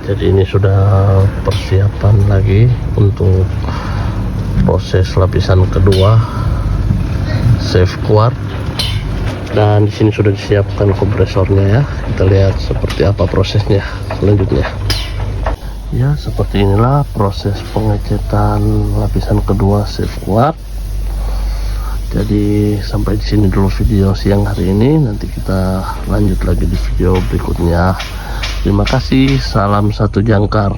Jadi ini sudah persiapan lagi untuk proses lapisan kedua safeguard, dan di sini sudah disiapkan kompresornya ya. Kita lihat seperti apa prosesnya selanjutnya. Ya, seperti inilah proses pengecetan lapisan kedua safeguard. Jadi sampai di sini dulu video siang hari ini. Nanti kita lanjut lagi di video berikutnya. Terima kasih. Salam satu jangkar.